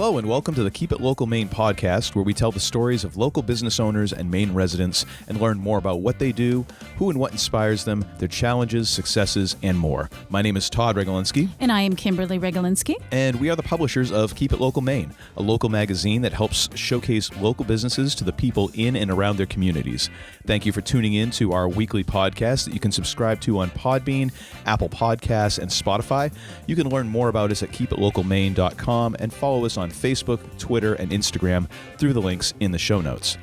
Hello and welcome to the Keep It Local Maine podcast, where we tell the stories of local business owners and Maine residents and learn more about what they do, who and what inspires them, their challenges, successes, and more. My name is Todd Regalinski. And I am Kimberly Regalinski. And we are the publishers of Keep It Local Maine, a local magazine that helps showcase local businesses to the people in and around their communities. Thank you for tuning in to our weekly podcast that you can subscribe to on Podbean, Apple Podcasts, and Spotify. You can learn more about us at keepitlocalmaine.com and follow us on Facebook, Twitter, and Instagram through the links in the show notes.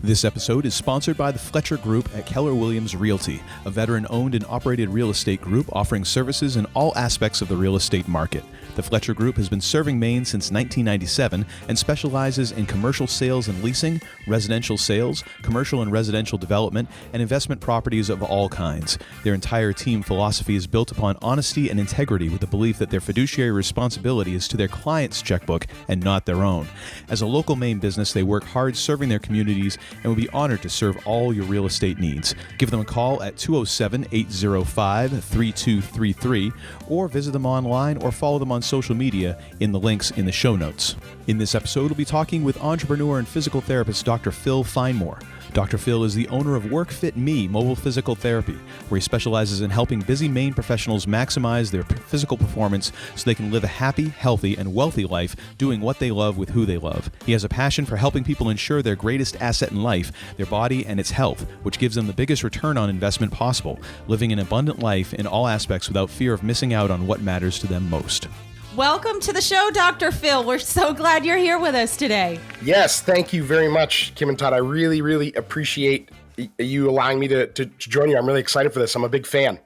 This episode is sponsored by the Fletcher Group at Keller Williams Realty, a veteran-owned and operated real estate group offering services in all aspects of the real estate market. The Fletcher Group has been serving Maine since 1997 and specializes in commercial sales and leasing, residential sales, commercial and residential development, and investment properties of all kinds. Their entire team philosophy is built upon honesty and integrity, with the belief that their fiduciary responsibility is to their client's checkbook and not their own. As a local Maine business, they work hard serving their communities and will be honored to serve all your real estate needs. Give them a call at 207-805-3233 or visit them online or follow them on social media in the links in the show notes. In this episode, we'll be talking with entrepreneur and physical therapist Dr. Phil Finemore. Dr. Phil is the owner of WorkFitME Mobile Physical Therapy, where he specializes in helping busy Maine professionals maximize their physical performance so they can live a happy, healthy, and wealthy life doing what they love with who they love. He has a passion for helping people ensure their greatest asset in life, their body and its health, which gives them the biggest return on investment possible, living an abundant life in all aspects without fear of missing out on what matters to them most. Welcome to the show, Dr. Phil. We're so glad you're here with us today. Yes, thank you very much, Kim and Todd. I really appreciate you allowing me to join you. I'm really excited for this. I'm a big fan.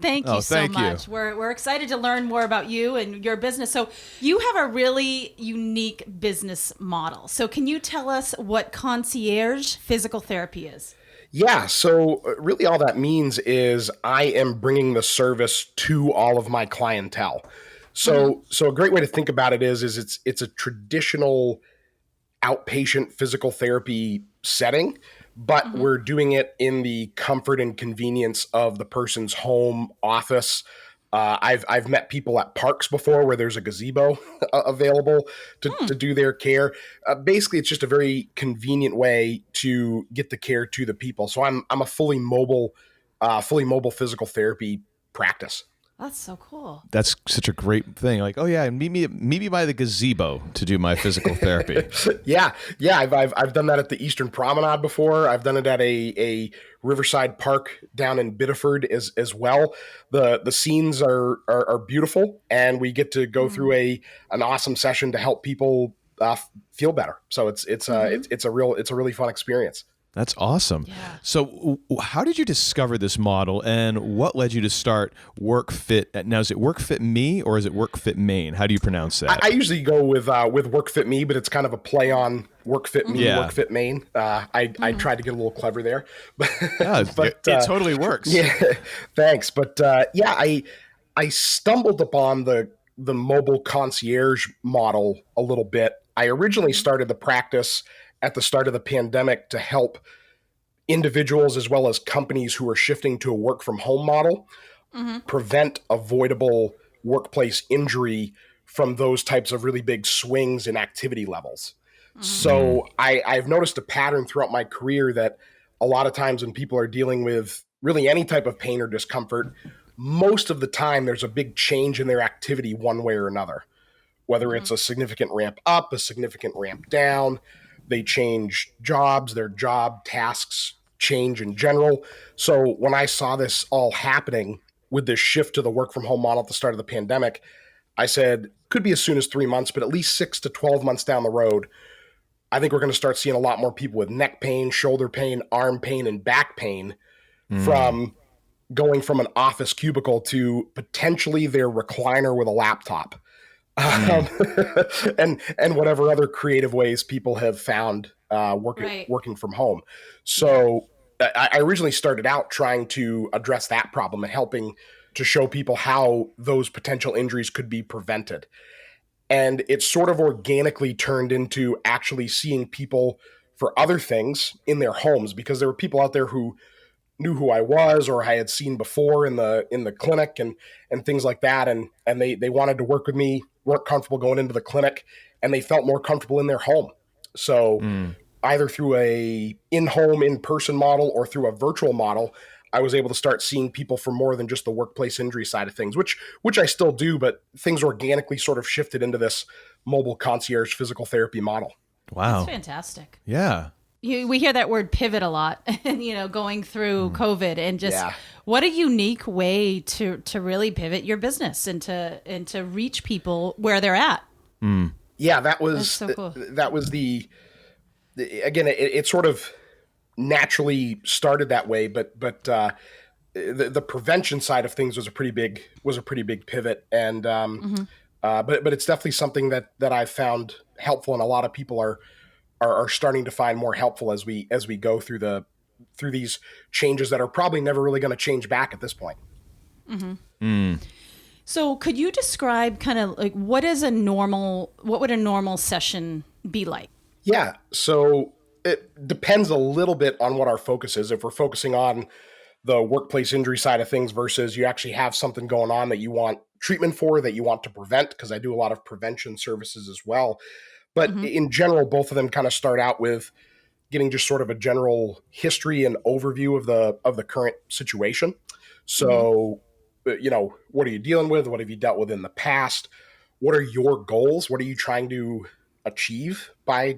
Thank you so much. We're excited to learn more about you and your business. So you have a really unique business model. So can you tell us what Concierge Physical Therapy is? Yeah, so really all that means is I am bringing the service to all of my clientele. So a great way to think about it is it's a traditional outpatient physical therapy setting, but we're doing it in the comfort and convenience of the person's home office. I've met people at parks before where there's a gazebo available to do their care. Basically, it's just a very convenient way to get the care to the people. So I'm a fully mobile physical therapy practice. That's so cool. That's such a great thing. Like, oh yeah, meet me by the gazebo to do my physical therapy. Yeah. I've done that at the Eastern Promenade before. I've done it at a Riverside Park down in Biddeford as well. The scenes are beautiful, and we get to go through an awesome session to help people feel better. So it's a really fun experience. That's awesome. Yeah. So how did you discover this model, and what led you to start WorkFit? Now, is it WorkFitMe or is it WorkFitMaine? How do you pronounce that? I usually go with WorkFitMe, but it's kind of a play on WorkFitMe, WorkFitMaine. I tried to get a little clever there. Yeah, but it totally works. Yeah, thanks. But I stumbled upon the mobile concierge model a little bit. I originally started the practice at the start of the pandemic to help individuals as well as companies who are shifting to a work from home model prevent avoidable workplace injury from those types of really big swings in activity levels. So I've noticed a pattern throughout my career that a lot of times when people are dealing with really any type of pain or discomfort, most of the time there's a big change in their activity one way or another, whether it's a significant ramp up, a significant ramp down. They change jobs, their job tasks change in general. So when I saw this all happening with this shift to the work from home model at the start of the pandemic, I said, could be as soon as 3 months, but at least 6 to 12 months down the road, I think we're going to start seeing a lot more people with neck pain, shoulder pain, arm pain, and back pain from going from an office cubicle to potentially their recliner with a laptop. And whatever other creative ways people have found working from home. So I originally started out trying to address that problem and helping to show people how those potential injuries could be prevented. And it sort of organically turned into actually seeing people for other things in their homes, because there were people out there who knew who I was or I had seen before in the clinic and things like that. And they wanted to work with me, weren't comfortable going into the clinic, and they felt more comfortable in their home. So either through a in-home, in-person model or through a virtual model, I was able to start seeing people for more than just the workplace injury side of things, which I still do, but things organically sort of shifted into this mobile concierge physical therapy model. Wow. That's fantastic. Yeah. We hear that word pivot a lot, going through COVID, and just what a unique way to really pivot your business and to reach people where they're at. Yeah, that was so cool. That was again, it sort of naturally started that way, but the prevention side of things was a pretty big pivot, and but it's definitely something that I've found helpful, and a lot of people are starting to find more helpful as we go through these changes that are probably never really going to change back at this point. So could you describe kind of like what would a normal session be like? Yeah. So it depends a little bit on what our focus is. If we're focusing on the workplace injury side of things versus you actually have something going on that you want treatment for, that you want to prevent, because I do a lot of prevention services as well. But in general, both of them kind of start out with getting just sort of a general history and overview of the current situation. So, what are you dealing with? What have you dealt with in the past? What are your goals? What are you trying to achieve by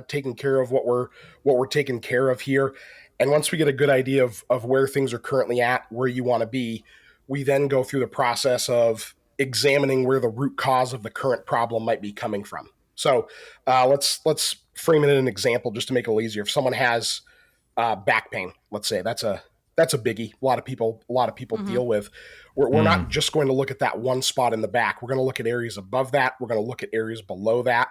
taking care of what we're taking care of here? And once we get a good idea of where things are currently at, where you want to be, we then go through the process of examining where the root cause of the current problem might be coming from. So let's frame it in an example just to make it a little easier. If someone has back pain, let's say that's a biggie. A lot of people deal with. We're not just going to look at that one spot in the back. We're going to look at areas above that. We're going to look at areas below that.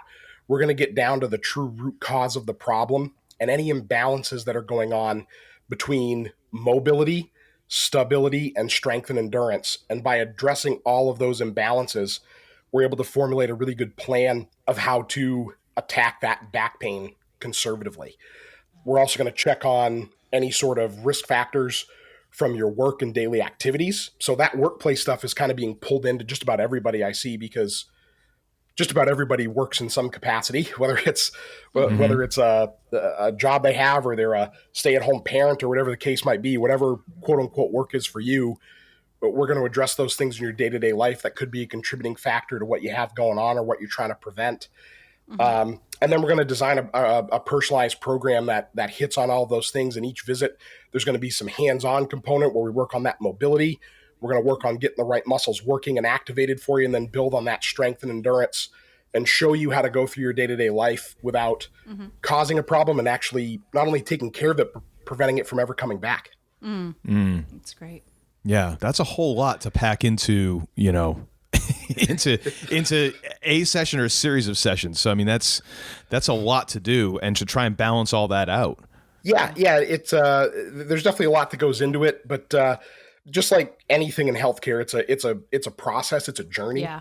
We're going to get down to the true root cause of the problem and any imbalances that are going on between mobility, stability, and strength and endurance. And by addressing all of those imbalances, we're able to formulate a really good plan of how to attack that back pain conservatively. We're also going to check on any sort of risk factors from your work and daily activities. So that workplace stuff is kind of being pulled into just about everybody I see, because just about everybody works in some capacity, whether it's a job they have or they're a stay-at-home parent or whatever the case might be, whatever quote-unquote work is for you. But we're going to address those things in your day-to-day life that could be a contributing factor to what you have going on or what you're trying to prevent. And then we're going to design a personalized program that hits on all those things. In each visit, there's going to be some hands-on component where we work on that mobility. We're going to work on getting the right muscles working and activated for you, and then build on that strength and endurance and show you how to go through your day-to-day life without causing a problem, and actually not only taking care of it, but preventing it from ever coming back. That's great. Yeah, that's a whole lot to pack into, into a session or a series of sessions. So I mean, that's a lot to do, and to try and balance all that out. Yeah, it's there's definitely a lot that goes into it, but just like anything in healthcare, it's a process, it's a journey. Yeah.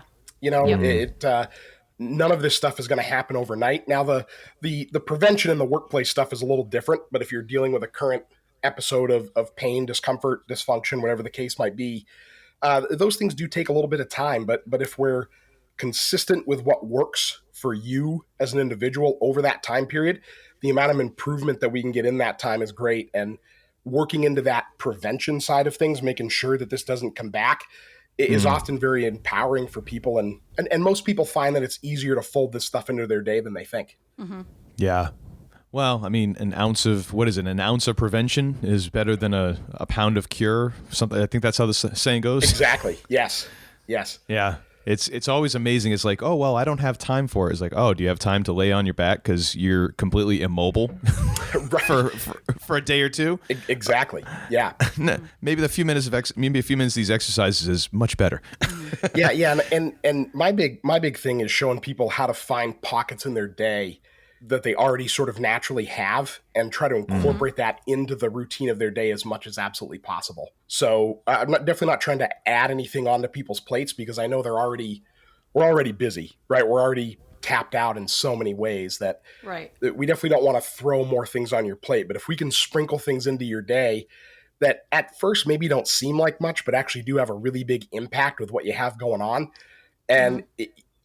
None of this stuff is going to happen overnight. Now the prevention in the workplace stuff is a little different, but if you're dealing with a current episode of pain, discomfort, dysfunction, whatever the case might be, those things do take a little bit of time. But if we're consistent with what works for you as an individual over that time period, the amount of improvement that we can get in that time is great. And working into that prevention side of things, making sure that this doesn't come back, is often very empowering for people. And most people find that it's easier to fold this stuff into their day than they think. Yeah. Well, I mean, an ounce of prevention is better than a pound of cure. Something, I think that's how the saying goes. Exactly. Yes. Yeah. It's always amazing. It's like, oh, well, I don't have time for it. It's like, oh, do you have time to lay on your back because you're completely immobile for a day or two? Exactly. Yeah. Maybe a few minutes of these exercises is much better. Yeah. And my big thing is showing people how to find pockets in their day that they already sort of naturally have, and try to incorporate that into the routine of their day as much as absolutely possible. So I'm definitely not trying to add anything onto people's plates, because I know we're already busy, right? We're already tapped out in so many ways that we definitely don't want to throw more things on your plate. But if we can sprinkle things into your day that at first maybe don't seem like much, but actually do have a really big impact with what you have going on. And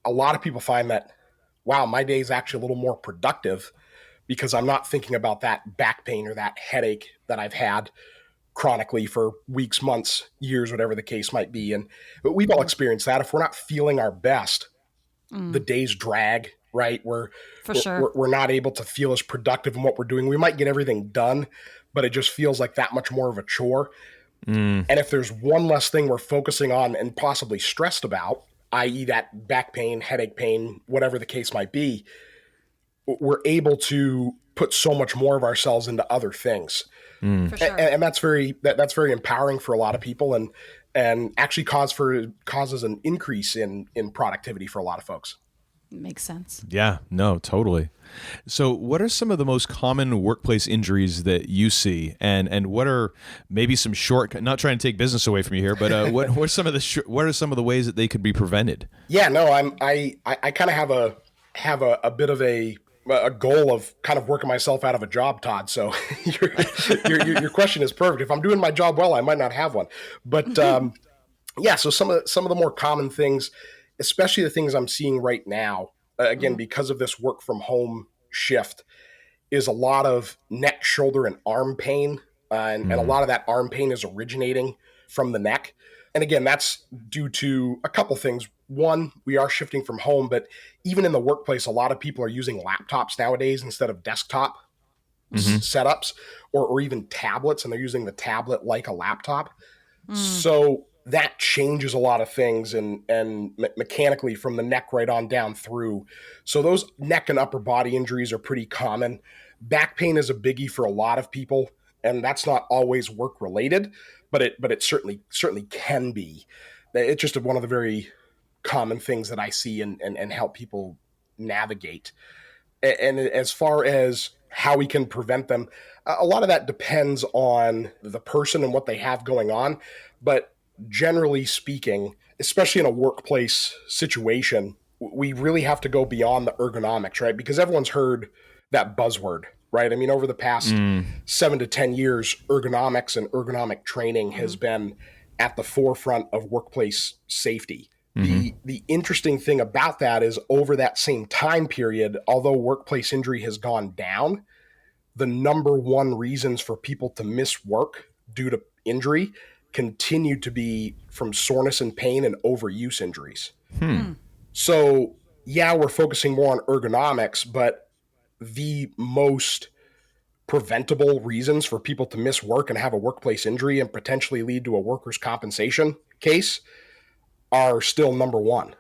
a lot of people find that, wow, my day is actually a little more productive because I'm not thinking about that back pain or that headache that I've had chronically for weeks, months, years, whatever the case might be. And we've all experienced that. If we're not feeling our best, the days drag, right? We're not able to feel as productive in what we're doing. We might get everything done, but it just feels like that much more of a chore. And if there's one less thing we're focusing on and possibly stressed about, i.e. that back pain, headache pain, whatever the case might be, we're able to put so much more of ourselves into other things. For sure. And that's very empowering for a lot of people, and actually causes an increase in productivity for a lot of folks. Makes sense. Yeah, no, totally. So what are some of the most common workplace injuries that you see, and what are maybe some not trying to take business away from you here, but what are some of the ways that they could be prevented? Yeah, no, I kind of have a bit of a goal of kind of working myself out of a job, Todd. So your question is perfect. If I'm doing my job well, I might not have one, but yeah. So some of the more common things, especially the things I'm seeing right now, again, because of this work from home shift, is a lot of neck, shoulder, and arm pain. And a lot of that arm pain is originating from the neck. And again, that's due to a couple things. One, we are shifting from home, but even in the workplace, a lot of people are using laptops nowadays instead of desktop setups, or even tablets, and they're using the tablet like a laptop. So that changes a lot of things and mechanically from the neck right on down through. So those neck and upper body injuries are pretty common. Back pain is a biggie for a lot of people, and that's not always work related, but it certainly can be. It's just one of the very common things that I see and help people navigate. And as far as how we can prevent them, a lot of that depends on the person and what they have going on. But generally speaking, especially in a workplace situation, we really have to go beyond the ergonomics, right? Because everyone's heard that buzzword, right? I mean, over the past 7 to 10 years, ergonomics and ergonomic training has been at the forefront of workplace safety. The interesting thing about that is over that same time period, although workplace injury has gone down, the number one reasons for people to miss work due to injury continue to be from soreness and pain and overuse injuries. So yeah, we're focusing more on ergonomics, but the most preventable reasons for people to miss work and have a workplace injury and potentially lead to a workers' compensation case are still number one.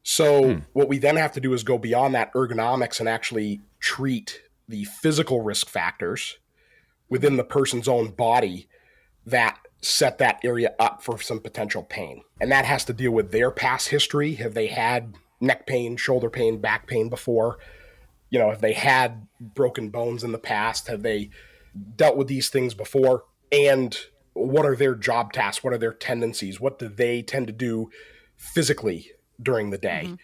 So what we then have to do is go beyond that ergonomics and actually treat the physical risk factors within the person's own body that set that area up for some potential pain. And that has to deal with their past history. Have they had neck pain, shoulder pain, back pain before? You know, have they had broken bones in the past? Have they dealt with these things before? And what are their job tasks? What are their tendencies? What do they tend to do physically during the day?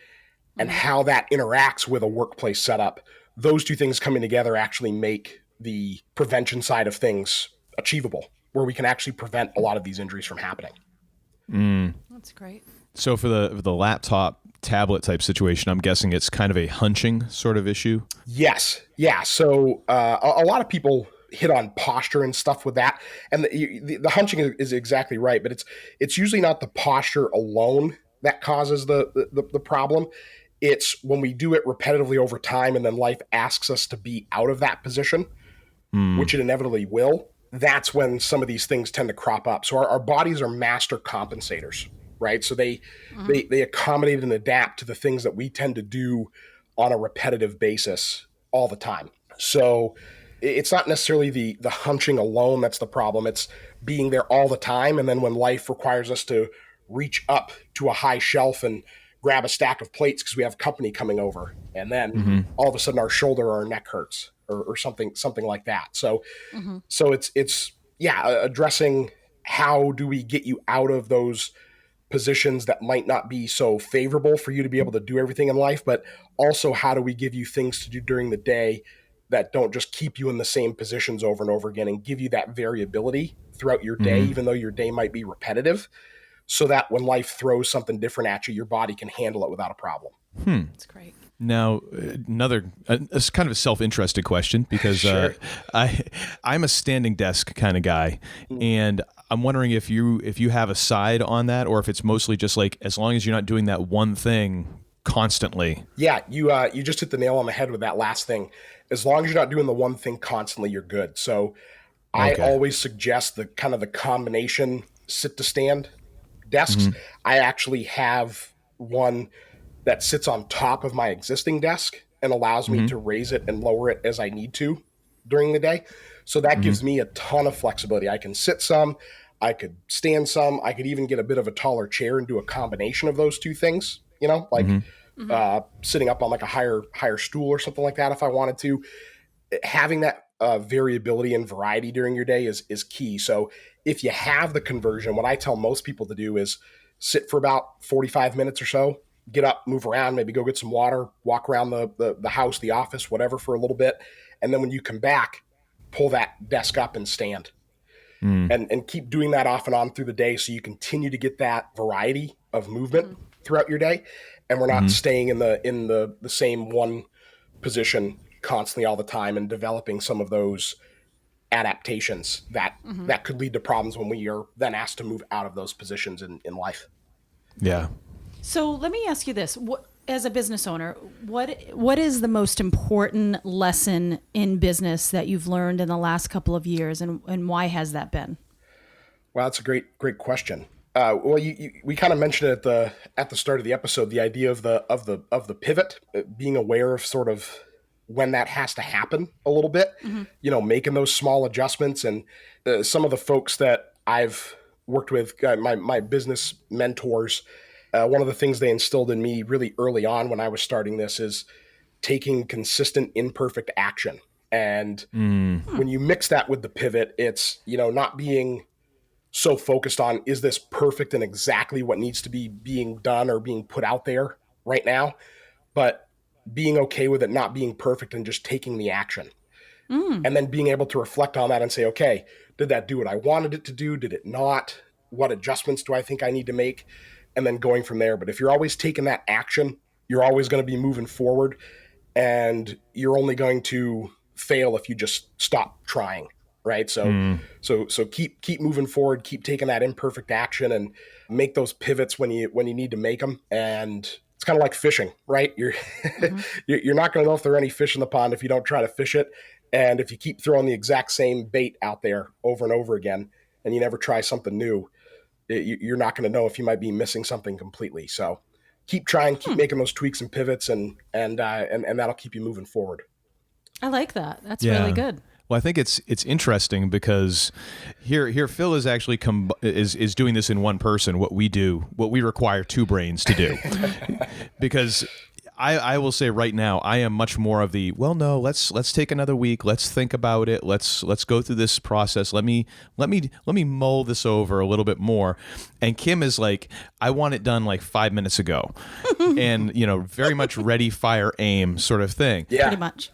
And how that interacts with a workplace setup. Those two things coming together actually make the prevention side of things achievable, where we can actually prevent a lot of these injuries from happening. That's great. So for the laptop tablet type situation, I'm guessing it's kind of a hunching sort of issue. Yes. Yeah. So a lot of people hit on posture and stuff with that. And the hunching is exactly right, but it's usually not the posture alone that causes the problem. It's when we do it repetitively over time and then life asks us to be out of that position, which it inevitably will. That's when some of these things tend to crop up. So our bodies are master compensators, right? So they accommodate and adapt to the things that we tend to do on a repetitive basis all the time. So it's not necessarily the hunching alone that's the problem. It's being there all the time. And then when life requires us to reach up to a high shelf and grab a stack of plates because we have company coming over, and then all of a sudden our shoulder or our neck hurts or something like that. So it's addressing how do we get you out of those positions that might not be so favorable for you to be able to do everything in life, but also how do we give you things to do during the day that don't just keep you in the same positions over and over again and give you that variability throughout your day, even though your day might be repetitive, so that when life throws something different at you, your body can handle it without a problem. That's great. Now, it's kind of a self-interested question because Sure. I'm a standing desk kind of guy, and I'm wondering if you have a side on that, or if it's mostly just like, as long as you're not doing that one thing constantly. Yeah, you just hit the nail on the head with that last thing. As long as you're not doing the one thing constantly, you're good. So I always suggest the combination sit to stand desks. I actually have one that sits on top of my existing desk and allows me to raise it and lower it as I need to during the day. So that gives me a ton of flexibility. I can sit some, I could stand some, I could even get a bit of a taller chair and do a combination of those two things, like sitting up on like a higher stool or something like that if I wanted to. Having that variability and variety during your day is key. So if you have the conversion, what I tell most people to do is sit for about 45 minutes or so, get up, move around, maybe go get some water, walk around the house, the office, whatever, for a little bit. And then when you come back, pull that desk up and stand. And keep doing that off and on through the day, so you continue to get that variety of movement throughout your day. And we're not staying in the same one position constantly all the time, and developing some of those adaptations that could lead to problems when we are then asked to move out of those positions in life. Yeah. So let me ask you this. As a business owner, what is the most important lesson in business that you've learned in the last couple of years, and why has that been? Well, that's a great question. We kind of mentioned it at the start of the episode, the idea of the pivot, being aware of sort of when that has to happen a little bit, making those small adjustments. And some of the folks that I've worked with, my business mentors, one of the things they instilled in me really early on when I was starting this is taking consistent, imperfect action. And when you mix that with the pivot, it's, not being so focused on, is this perfect and exactly what needs to be being done or being put out there right now, but being okay with it not being perfect and just taking the action. And then being able to reflect on that and say, okay, did that do what I wanted it to do? Did it not? What adjustments do I think I need to make? And then going from there. But if you're always taking that action, you're always going to be moving forward, and you're only going to fail if you just stop trying. Right. So keep moving forward, keep taking that imperfect action, and make those pivots when you need to make them. And it's kind of like fishing, right? You're not going to know if there are any fish in the pond if you don't try to fish it. And if you keep throwing the exact same bait out there over and over again, and you never try something new, you're not going to know if you might be missing something completely. So keep trying, keep making those tweaks and pivots, and that'll keep you moving forward. I like that. That's really good. Well, I think it's interesting because here Phil is actually is doing this in one person. What we require two brains to do, because I will say right now I am much more of the, well, no, let's take another week, let's think about it, let's go through this process, let me mull this over a little bit more. And Kim is like, I want it done like 5 minutes ago, and very much ready, fire, aim sort of thing. Yeah, pretty much.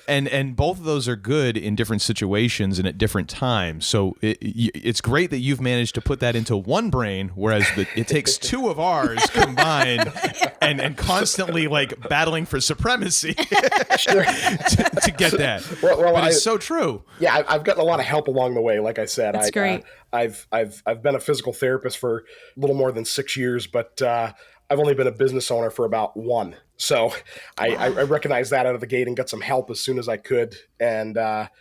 And both of those are good in different situations and at different times. So it's great that you've managed to put that into one brain, whereas it takes two of ours combined and constantly like battling for supremacy to get that. Well, but it's so true. Yeah, I've gotten a lot of help along the way. Like I said, that's great. I've been a physical therapist for a little more than 6 years, but I've only been a business owner for about 1. So I recognized that out of the gate and got some help as soon as I could. And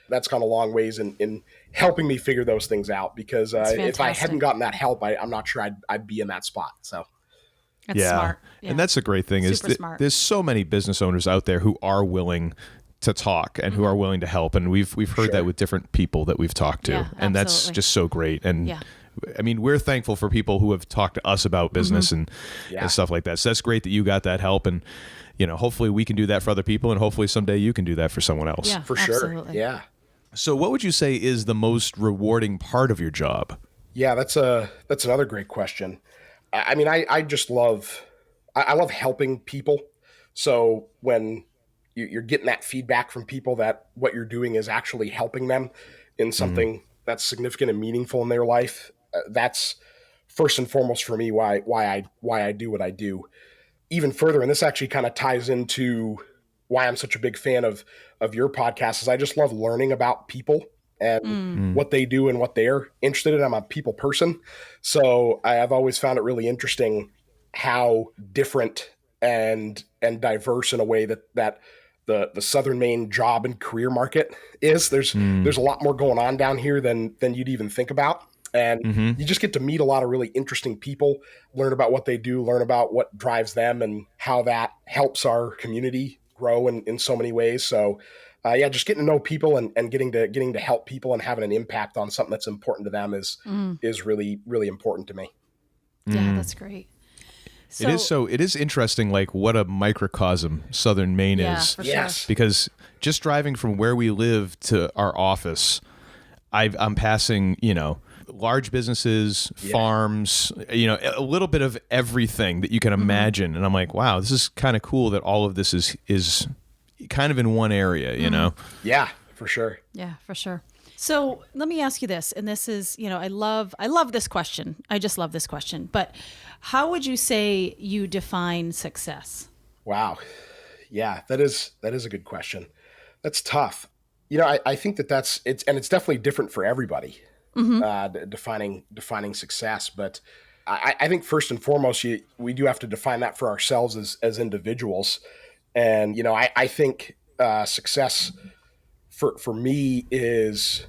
that's gone a long ways in helping me figure those things out, because if I hadn't gotten that help, I'm not sure I'd be in that spot. So that's smart. Yeah. And that's the great thing is there's so many business owners out there who are willing to talk and who are willing to help. And we've heard that with different people that we've talked to. And that's just so great. And I mean, we're thankful for people who have talked to us about business and stuff like that. So that's great that you got that help, and hopefully we can do that for other people, and hopefully someday you can do that for someone else. Yeah, for absolutely. sure. Yeah. So what would you say is the most rewarding part of your job? Yeah, that's another great question. I just love helping people. So when you're getting that feedback from people that what you're doing is actually helping them in something that's significant and meaningful in their life. That's first and foremost for me why I do what I do. Even further, and this actually kind of ties into why I'm such a big fan of your podcast, is I just love learning about people and what they do and what they're interested in. I'm a people person, so I've always found it really interesting how different and diverse in a way that the Southern Maine job and career market is. There's a lot more going on down here than you'd even think about. And you just get to meet a lot of really interesting people, learn about what they do, learn about what drives them and how that helps our community grow in so many ways. So just getting to know people and getting to help people and having an impact on something that's important to them is really, really important to me. Yeah, that's great. It is interesting, like what a microcosm Southern Maine is. For sure. Because just driving from where we live to our office, I'm passing, large businesses, farms, a little bit of everything that you can imagine. And I'm like, wow, this is kind of cool that all of this is kind of in one area, Yeah, for sure. Yeah, for sure. So let me ask you this, and this is, I love this question. I just love this question. But how would you say you define success? Wow. Yeah, that is a good question. That's tough. I think it's definitely different for everybody, defining success. But I think first and foremost, we do have to define that for ourselves as individuals. And, I think success for me is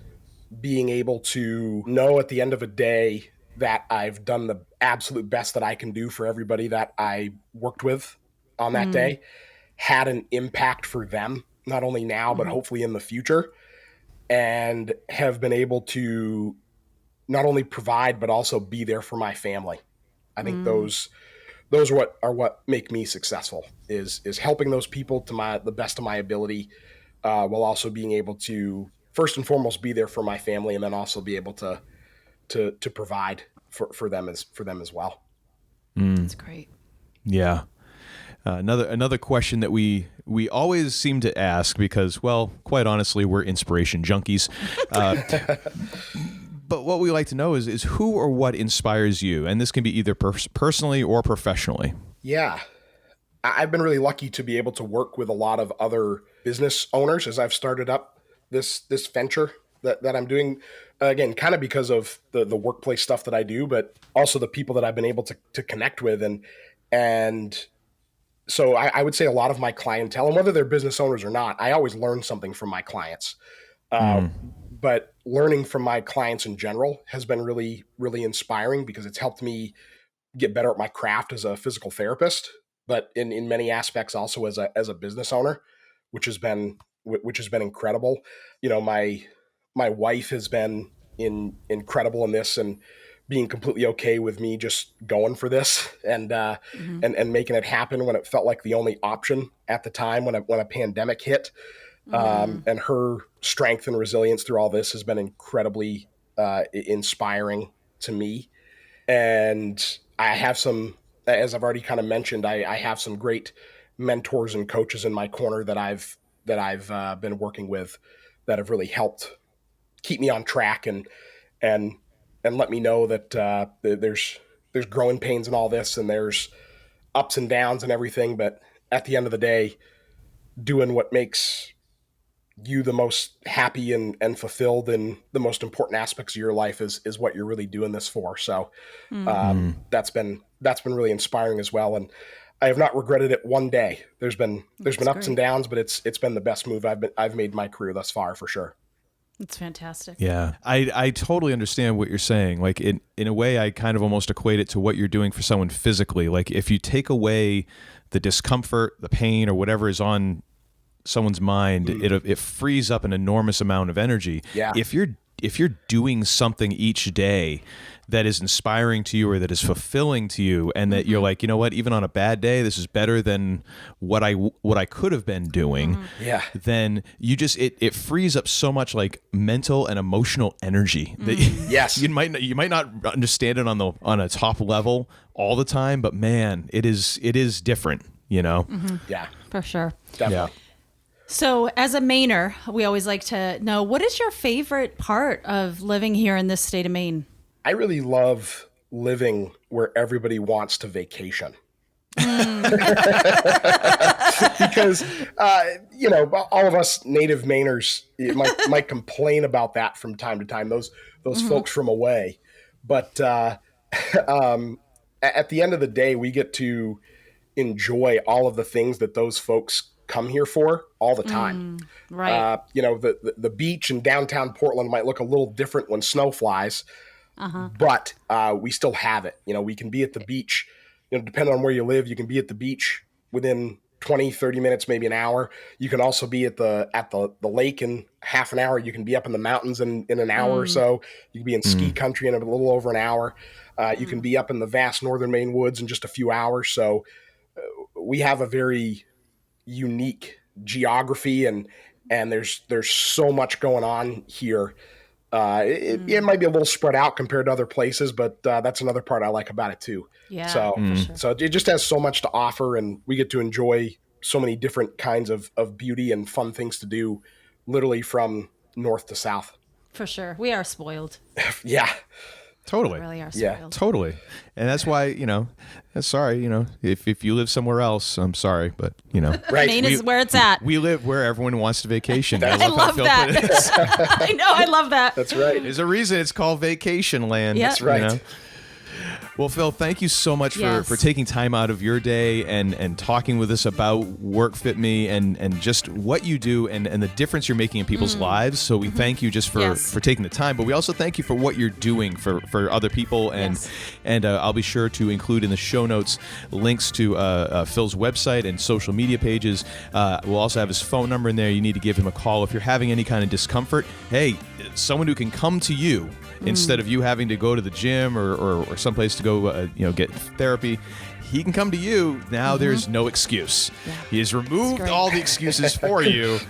being able to know at the end of a day that I've done the absolute best that I can do for everybody that I worked with on that day, had an impact for them, not only now, but hopefully in the future, and have been able to not only provide, but also be there for my family. I think those are what make me successful is helping those people to the best of my ability, while also being able to first and foremost be there for my family, and then also be able to provide for them as well. That's great. Yeah. Another question that we always seem to ask because, well, quite honestly, we're inspiration junkies. But what we like to know is who or what inspires you, and this can be either personally or professionally. Yeah, I've been really lucky to be able to work with a lot of other business owners as I've started up this venture that I'm doing. Again, kind of because of the workplace stuff that I do, but also the people that I've been able to connect with, and so I would say a lot of my clientele, and whether they're business owners or not, I always learn something from my clients. But learning from my clients in general has been really, really inspiring because it's helped me get better at my craft as a physical therapist, but in many aspects also as a business owner, which has been incredible. My wife has been incredible in this and being completely okay with me just going for this and making it happen when it felt like the only option at the time when a pandemic hit. And her strength and resilience through all this has been incredibly inspiring to me. And I have some, as I've already kind of mentioned, I have some great mentors and coaches in my corner that I've been working with that have really helped keep me on track and let me know that there's growing pains in all this, and there's ups and downs and everything. But at the end of the day, doing what makes you the most happy and fulfilled in the most important aspects of your life is what you're really doing this for. So that's been really inspiring as well. And I have not regretted it one day. There's been ups and downs, but it's been the best move I've made in my career thus far, for sure. It's fantastic. Yeah. I totally understand what you're saying. Like in a way, I kind of almost equate it to what you're doing for someone physically. Like if you take away the discomfort, the pain, or whatever is on someone's mind, it frees up an enormous amount of energy. Yeah. If you're doing something each day that is inspiring to you or that is fulfilling to you, and that you're like, you know what, even on a bad day, this is better than what I could have been doing. Yeah. Then you just it frees up so much like mental and emotional energy that yes, you might not understand it on a top level all the time, but man, it is different, Yeah, for sure. definitely. Yeah. So as a Mainer, we always like to know, what is your favorite part of living here in this state of Maine? I really love living where everybody wants to vacation. Because, all of us native Mainers might complain about that from time to time, those folks from away. But at the end of the day, we get to enjoy all of the things that those folks come here for all the time. Right. The beach in downtown Portland might look a little different when snow flies, but we still have it. We can be at the beach, depending on where you live, you can be at the beach within 20, 30 minutes, maybe an hour. You can also be at the lake in half an hour. You can be up in the mountains in an hour or so. You can be in ski country in a little over an hour. You can be up in the vast northern Maine woods in just a few hours. So we have a very unique geography, and there's so much going on here. It might be a little spread out compared to other places, but that's another part I like about it too. Yeah. So it just has so much to offer, and we get to enjoy so many different kinds of beauty and fun things to do, literally from north to south. For sure. We are spoiled. Yeah. Totally. We really are Yeah. spoiled. Totally. And that's why, sorry, if you live somewhere else, I'm sorry, but, Right. Maine is where it's at. we live where everyone wants to vacation. I love that. I know. I love that. That's right. There's a reason it's called vacation land. Yep. That's right. Well, Phil, thank you so much Yes. for taking time out of your day and talking with us about WorkFitME and just what you do and the difference you're making in people's lives. So we thank you just for taking the time, but we also thank you for what you're doing for other people. And I'll be sure to include in the show notes links to Phil's website and social media pages. We'll also have his phone number in there. You need to give him a call if you're having any kind of discomfort. Hey, someone who can come to you instead of you having to go to the gym or someplace to go, get therapy. He can come to you. Now there's no excuse. Yeah. He has removed all the excuses for you.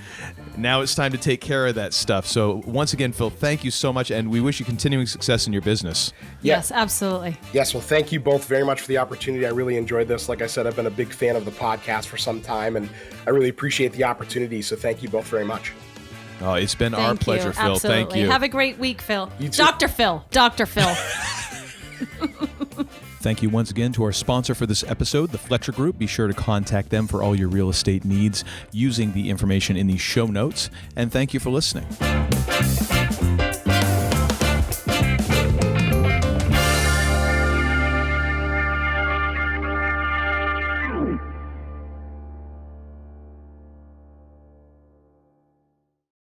Now it's time to take care of that stuff. So once again, Phil, thank you so much, and we wish you continuing success in your business. Yes, absolutely. Yes, well, thank you both very much for the opportunity. I really enjoyed this. Like I said, I've been a big fan of the podcast for some time, and I really appreciate the opportunity. So thank you both very much. Oh, it's been our pleasure, Phil. Absolutely. Thank you. Have a great week, Phil. You too. Dr. Phil. Dr. Phil. Thank you once again to our sponsor for this episode, the Fletcher Group. Be sure to contact them for all your real estate needs using the information in the show notes. And thank you for listening.